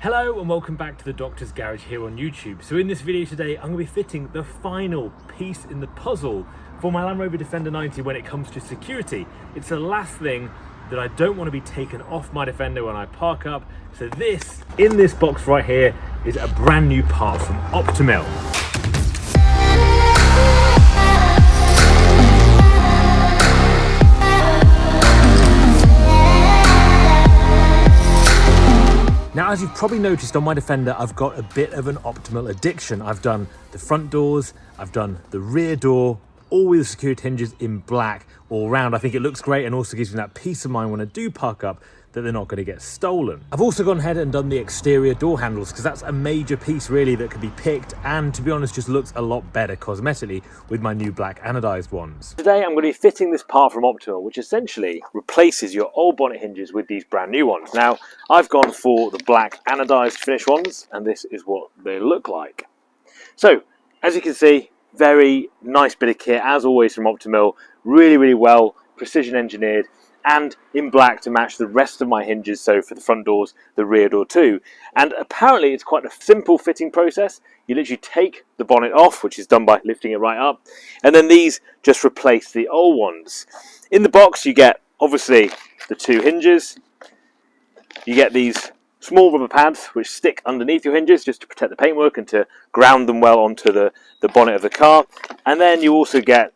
Hello and welcome back to the Doctor's Garage here on YouTube. So in this video today, I'm going to be fitting the final piece in the puzzle for my Land Rover Defender 90 when it comes to security. It's the last thing that I don't want to be taken off my Defender when I park up. So this, in this box right here, is a brand new part from Optimill. Now, as you've probably noticed on my Defender, I've got a bit of an Optimill addiction. I've done the front doors, I've done the rear door, all with the security hinges in black all round. I think it looks great and also gives me that peace of mind when I do park up that they're not going to get stolen. I've also gone ahead and done the exterior door handles because that's a major piece really that could be picked and, to be honest, just looks a lot better cosmetically with my new black anodized ones. Today I'm going to be fitting this part from Optimill, which essentially replaces your old bonnet hinges with these brand new ones. Now, I've gone for the black anodized finish ones and this is what they look like. So, as you can see, very nice bit of kit as always from Optimill, really well precision engineered, and in black to match the rest of my hinges, so for the front doors, the rear door too. And apparently it's quite a simple fitting process. You literally take the bonnet off, which is done by lifting it right up, and then these just replace the old ones. In the box you get obviously the two hinges, you get these small rubber pads which stick underneath your hinges just to protect the paintwork and to ground them well onto the bonnet of the car, and then you also get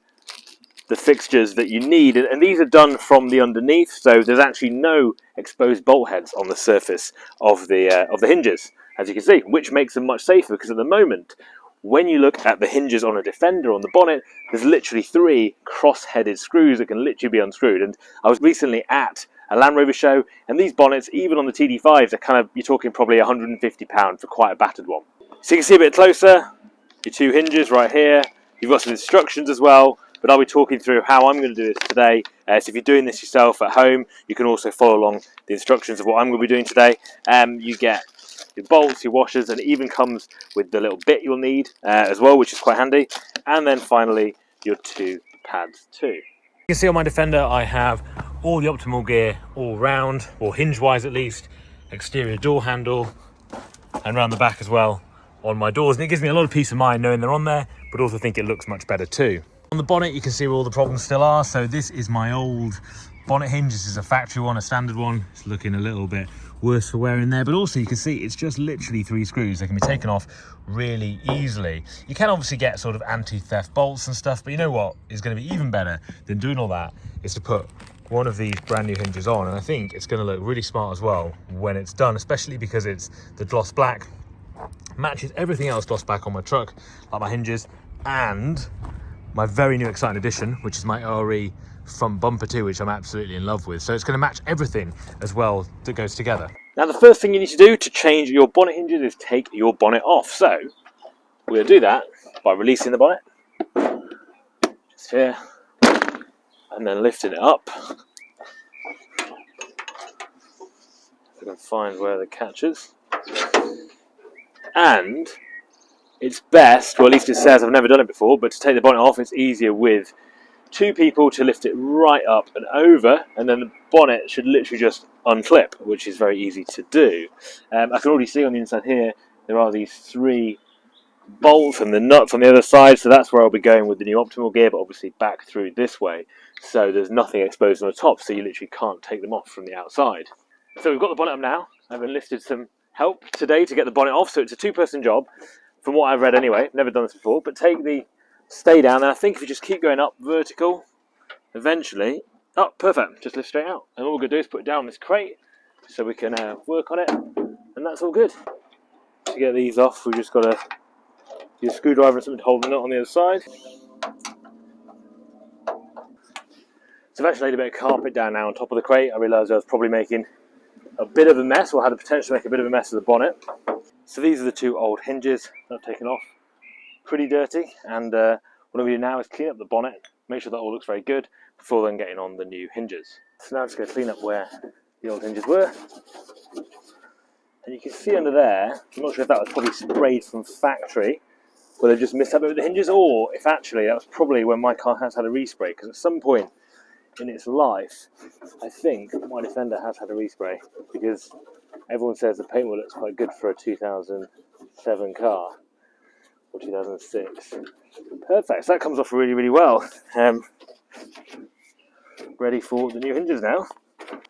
the fixtures that you need, and these are done from the underneath, so there's actually no exposed bolt heads on the surface of the hinges, as you can see, which makes them much safer, because at the moment when you look at the hinges on a Defender on the bonnet, there's literally 3 cross-headed screws that can literally be unscrewed. And I was recently at a Land Rover show, and these bonnets, even on the TD5s, are kind of, you're talking probably £150 for quite a battered one. So you can see a bit closer, your 2 hinges right here. You've got some instructions as well, but I'll be talking through how I'm going to do this today. So if you're doing this yourself at home, you can also follow along the instructions of what I'm going to be doing today. You get your bolts, your washers, and it even comes with the little bit you'll need as well, which is quite handy. And then finally, your 2 pads too. You can see on my Defender, I have all the Optimill gear all round, or hinge-wise at least, exterior door handle, and around the back as well on my doors. And it gives me a lot of peace of mind knowing they're on there, but also think it looks much better too. On the bonnet, you can see where all the problems still are. So this is my old bonnet hinge. This is a factory one, a standard one. It's looking a little bit worse for wear in there, but also you can see it's just literally 3 screws. They can be taken off really easily. You can obviously get sort of anti-theft bolts and stuff, but you know what is going to be even better than doing all that is to put one of these brand new hinges on, and I think it's going to look really smart as well when it's done, especially because it's the gloss black, matches everything else gloss black on my truck, like my hinges, and my very new exciting addition, which is my RE front bumper too, which I'm absolutely in love with. So it's going to match everything as well that goes together. Now the first thing you need to do to change your bonnet hinges is take your bonnet off. So we're going to do that by releasing the bonnet, just here, and then lifting it up. If I can find where the catch is. And it's best, well at least it says, I've never done it before, but to take the bonnet off it's easier with 2 people to lift it right up and over, and then the bonnet should literally just unclip, which is very easy to do. I can already see on the inside here there are these 3 bolts and the nuts on the other side, so that's where I'll be going with the new Optimill gear, but obviously back through this way, so there's nothing exposed on the top, so you literally can't take them off from the outside. So we've got the bonnet up now. I've enlisted some help today to get the bonnet off, so it's a 2-person job. From what I've read anyway, never done this before, but take the stay down, and I think if you just keep going up vertical, eventually, oh, perfect, just lift straight out. And all we're going to do is put it down on this crate, so we can work on it, and that's all good. To get these off, we've just got to use a screwdriver and something to hold the nut on the other side. So I've actually laid a bit of carpet down now on top of the crate. I realised I was probably making a bit of a mess, or had the potential to make a bit of a mess of the bonnet. So these are the 2 old hinges that I've taken off. Pretty dirty, and what I'm going to do now is clean up the bonnet, make sure that all looks very good before then getting on the new hinges. So now I'm just going to clean up where the old hinges were. And you can see under there, I'm not sure if that was probably sprayed from factory, where they just missed out with the hinges, or if actually that was probably when my car has had a respray, because at some point in its life, I think my Defender has had a respray, because Everyone says the paintwork looks quite good for a 2007 car, or 2006. Perfect, so that comes off really, really well. Ready for the new hinges now.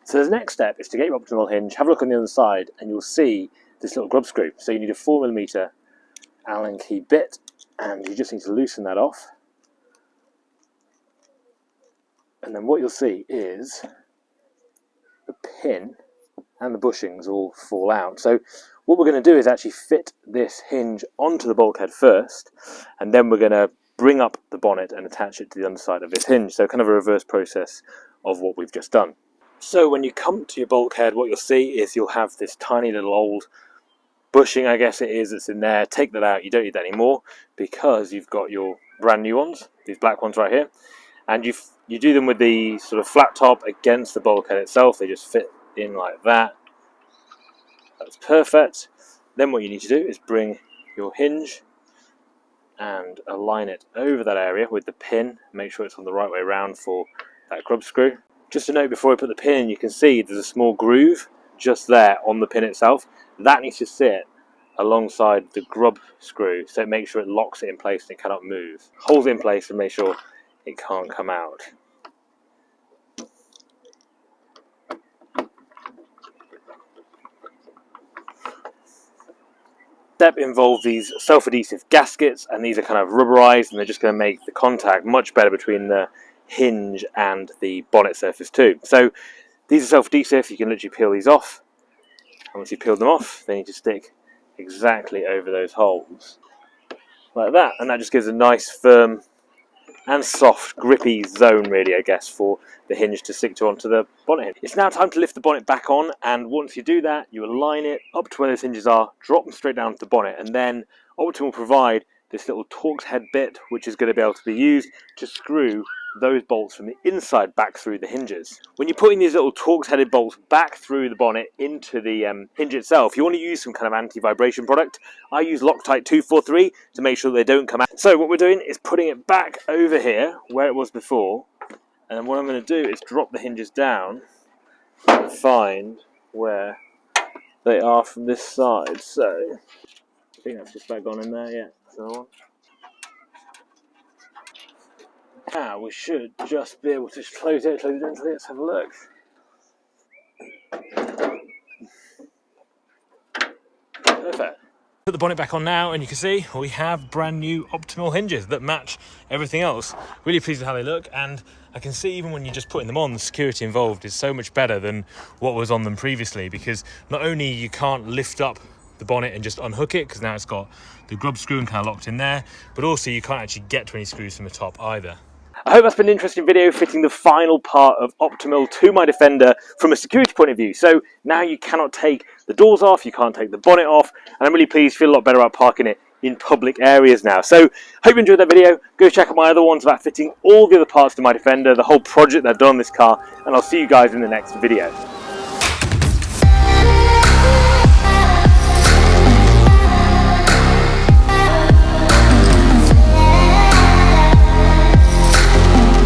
So the next step is to get your Optimill hinge, have a look on the other side, and you'll see this little grub screw. So you need a 4mm Allen key bit, and you just need to loosen that off. And then what you'll see is the pin and the bushings all fall out. So what we're going to do is actually fit this hinge onto the bulkhead first, and then we're going to bring up the bonnet and attach it to the underside of this hinge. So kind of a reverse process of what we've just done. So when you come to your bulkhead, what you'll see is you'll have this tiny little old bushing, I guess it is, that's in there. Take that out, you don't need that anymore, because you've got your brand new ones, these black ones right here, and you do them with the sort of flat top against the bulkhead itself. They just fit in like that. That's perfect. Then what you need to do is bring your hinge and align it over that area with the pin. Make sure it's on the right way around for that grub screw. Just a note before I put the pin in, you can see there's a small groove just there on the pin itself. That needs to sit alongside the grub screw, so it makes sure it locks it in place and it cannot move. Holds it in place and make sure it can't come out. Step involves these self-adhesive gaskets, and these are kind of rubberized, and they're just going to make the contact much better between the hinge and the bonnet surface too. So these are self-adhesive, you can literally peel these off, and once you peel them off, they need to stick exactly over those holes like that, and that just gives a nice firm and soft grippy zone, really, I guess, for the hinge to stick to onto the bonnet hinge. It's now time to lift the bonnet back on, and once you do that, you align it up to where those hinges are, drop them straight down to the bonnet, and then Optimill will provide this little Torx head bit, which is going to be able to be used to screw those bolts from the inside back through the hinges. When you're putting these little Torx headed bolts back through the bonnet into the hinge itself, you want to use some kind of anti-vibration product. I use Loctite 243 to make sure they don't come out. So what we're doing is putting it back over here where it was before, and then what I'm going to do is drop the hinges down and find where they are from this side. So I think that's just about gone in there, yeah. So now we should just be able to close it gently. Let's have a look. Perfect. Put the bonnet back on now, and you can see we have brand new Optimill hinges that match everything else. Really pleased with how they look, and I can see even when you're just putting them on, the security involved is so much better than what was on them previously, because not only you can't lift up the bonnet and just unhook it, because now it's got the grub screw and kind of locked in there, but also you can't actually get to any screws from the top either. I hope that's been an interesting video fitting the final part of Optimill to my Defender from a security point of view. So now you cannot take the doors off, you can't take the bonnet off, and I'm really pleased, feel a lot better about parking it in public areas now. So hope you enjoyed that video. Go check out my other ones about fitting all the other parts to my Defender, the whole project that I've done on this car, and I'll see you guys in the next video.